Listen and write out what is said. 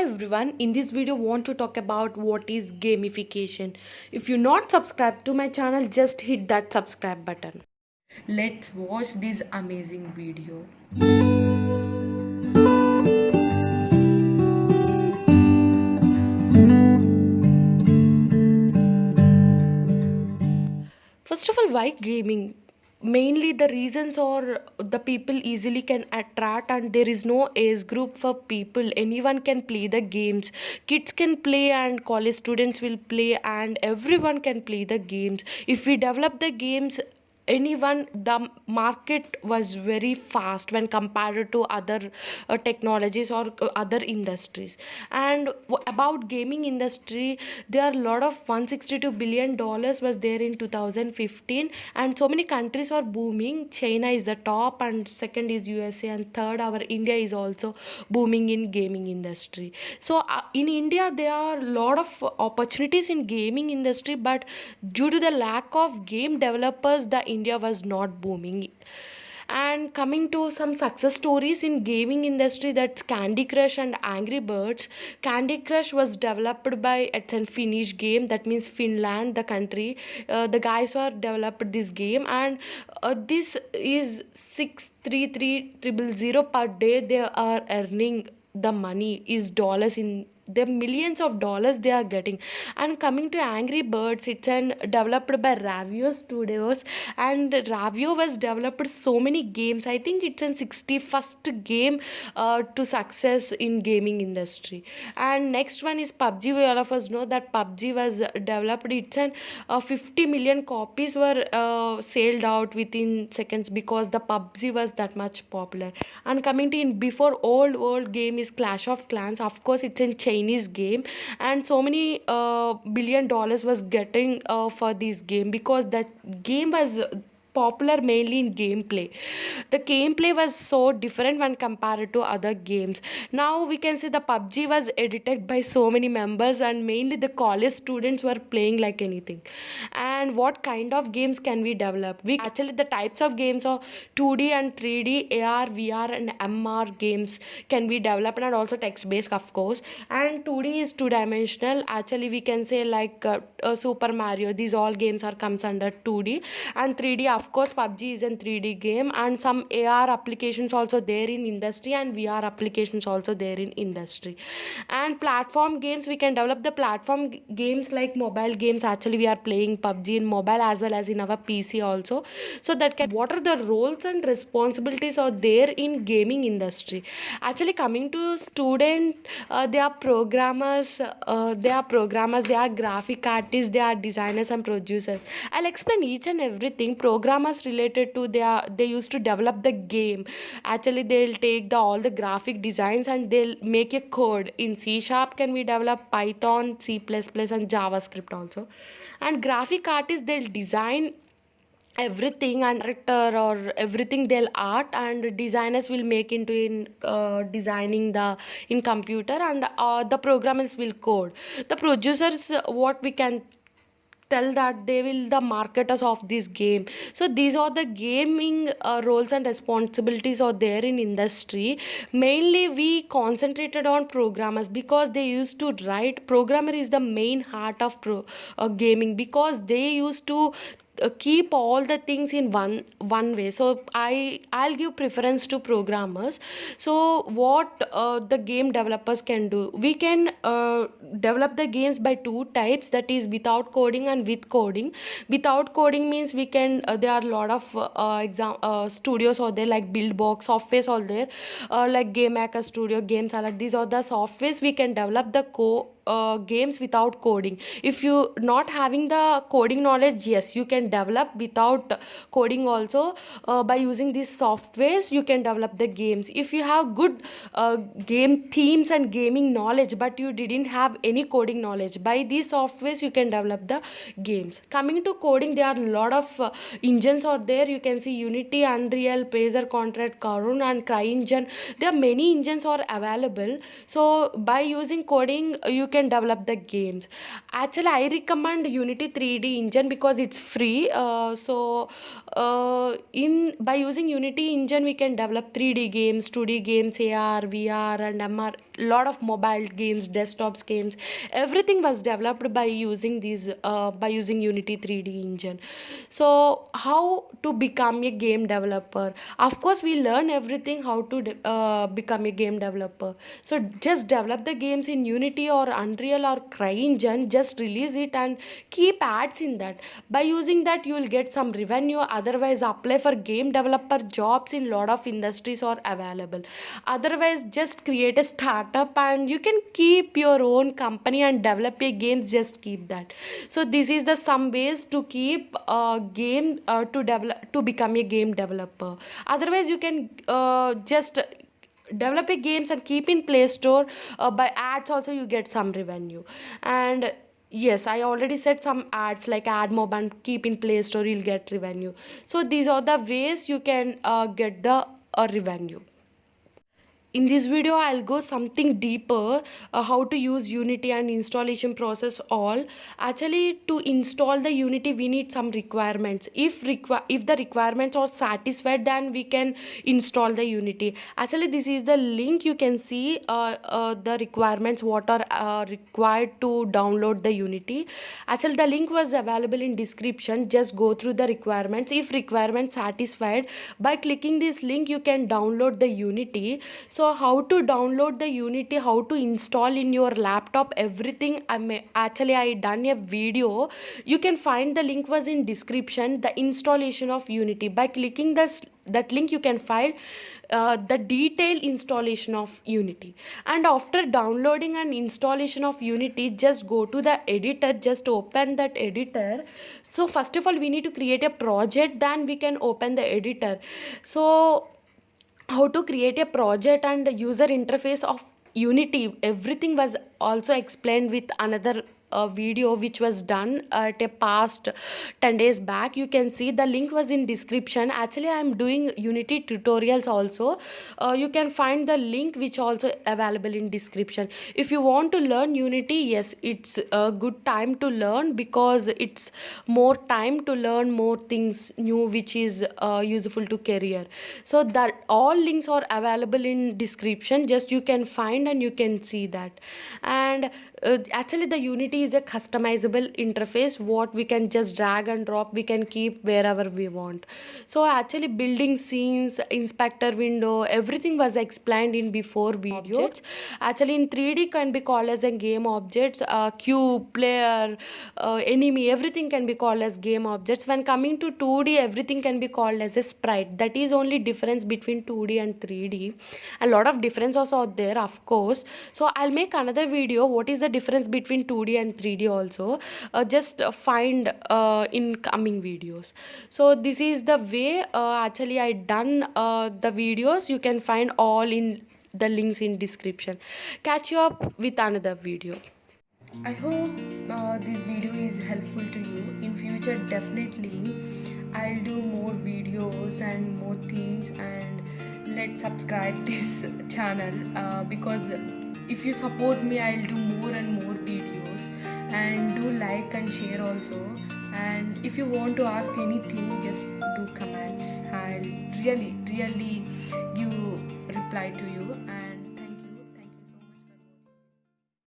Hi everyone, in this video want to talk about what is gamification. If you're not subscribed to my channel, just hit that subscribe button. Let's watch this amazing video. First of all, why gaming? Mainly the reasons are the people easily can attract, and there is no age group for people. Anyone can play the games. Kids can play and college students will play, and everyone can play the games. If we develop the games, anyone, the market was very fast when compared to other technologies or other industries. And about gaming industry, there are a lot of 162 billion dollars was there in 2015, and so many countries are booming. China is the top, and second is USA, and third our India is also booming in gaming industry. So in India there are a lot of opportunities in gaming industry, but due to the lack of game developers, the India was not booming. And coming to some success stories in gaming industry, that's Candy Crush and Angry Birds. Candy Crush was developed by, it's a Finnish game, that means Finland the country. The guys who are developed this game, and this is 633,000 per day. They are earning the money is dollars, in the millions of dollars they are getting. And coming to Angry Birds, it's an developed by Ravio Studios, and Ravio was developed so many games. I think it's an 61st game to success in gaming industry. And next one is PUBG. We all of us know that PUBG was developed. It's an 50 million copies were sold out within seconds, because the PUBG was that much popular. And coming to in before old game is Clash of Clans. Of course, it's in Chinese game, and so many $1 billion was getting for this game, because that game was popular mainly in gameplay. The gameplay was so different when compared to other games. Now we can say the PUBG was edited by so many members, and mainly the college students were playing like anything. And what kind of games can we develop? We actually, the types of games are 2D and 3D, AR, VR and MR games can be developed, and also text based of course. And 2D is two dimensional. Actually we can say like Super Mario, these all games are comes under 2D. And 3D, of course PUBG is a 3D game, and some AR applications also there in industry, and VR applications also there in industry. And platform games, we can develop the platform games like mobile games. Actually we are playing PUBG in mobile as well as in our PC also. So that can, what are the roles and responsibilities are there in gaming industry? Actually coming to student, they are programmers, they are graphic artists, they are designers and producers. I'll explain each and everything. Programmers related to, they used to develop the game. Actually they'll take the all the graphic designs and they'll make a code in C sharp, can we develop Python, C++ and JavaScript also. And graphic artists, they'll design everything and character or everything they'll art, and designers will make into in designing the in computer, and the programmers will code. The producers, what we can tell that they will the marketers of this game. So these are the gaming roles and responsibilities are there in industry. Mainly we concentrated on programmers, because they used to write. Programmer is the main heart of gaming, because they used to keep all the things in one way. So I'll give preference to programmers. So what the game developers can do, we can develop the games by two types, that is without coding and with coding. Without coding means we can there are a lot of studios out there like Buildbox softwares all there, like Game Maker Studio, Games Salad. These are the softwares we can develop the games without coding. If you not having the coding knowledge, yes, you can develop without coding also. By using these softwares you can develop the games. If you have good game themes and gaming knowledge, but you didn't have any coding knowledge, by these softwares you can develop the games. Coming to coding, there are a lot of engines out there. You can see Unity, Unreal, Pacer, Contract, Karun and CryEngine. There are many engines are available. So by using coding you can develop the games. Actually I recommend Unity 3D engine because it's free. In by using Unity engine we can develop 3D games, 2D games, AR, VR and MR, lot of mobile games, desktops games, everything was developed by using these by using Unity 3D engine. So how to become a game developer? Of course, we learn everything how to become a game developer. So just develop the games in Unity or Unreal or CryEngine, just release it and keep ads in that. By using that, you will get some revenue. Otherwise, apply for game developer jobs in lot of industries are available. Otherwise, just create a startup and you can keep your own company and develop your games. Just keep that. So this is the some ways to keep game to develop to become a game developer. Otherwise, you can just develop a games and keep in Play Store. By ads also you get some revenue. And yes, I already said some ads like ad mob and keep in Play Store, you'll get revenue. So these are the ways you can get the revenue. In this video I'll go something deeper, how to use Unity and installation process all. Actually, to install the Unity we need some requirements. If the requirements are satisfied, then we can install the Unity. Actually, this is the link. You can see the requirements what are required to download the Unity. Actually, the link was available in description. Just go through the requirements. If requirements satisfied, by clicking this link you can download the Unity. So how to download the Unity, how to install in your laptop, everything I done a video. You can find the link was in description, the installation of Unity. By clicking that link you can find the detailed installation of Unity. And after downloading and installation of Unity, just go to the editor, just open that editor. So first of all we need to create a project, then we can open the editor. So how to create a project and user interface of Unity, everything was also explained with another video which was done at a past 10 days back. You can see the link was in description. Actually, I am doing Unity tutorials also. You can find the link which also available in description. If you want to learn Unity, yes, it's a good time to learn, because it's more time to learn more things new which is useful to career. So that all links are available in description. Just you can find and you can see that. And actually the Unity is a customizable interface what we can just drag and drop, we can keep wherever we want. So actually building scenes, inspector window, everything was explained in before videos. Actually in 3D can be called as a game objects, cube, player, enemy, everything can be called as game objects. When coming to 2D, everything can be called as a sprite. That is only difference between 2D and 3D. A lot of differences are there, of course. So I'll make another video what is the difference between 2D and 3D also. Just find in coming videos. So this is the way actually I done the videos. You can find all in the links in description. Catch you up with another video. I hope this video is helpful to you. In future definitely I'll do more videos and more things, and let's subscribe this channel because if you support me I'll do more and more videos. And do like and share also. And if you want to ask anything, just do comments. I'll really give reply to you. And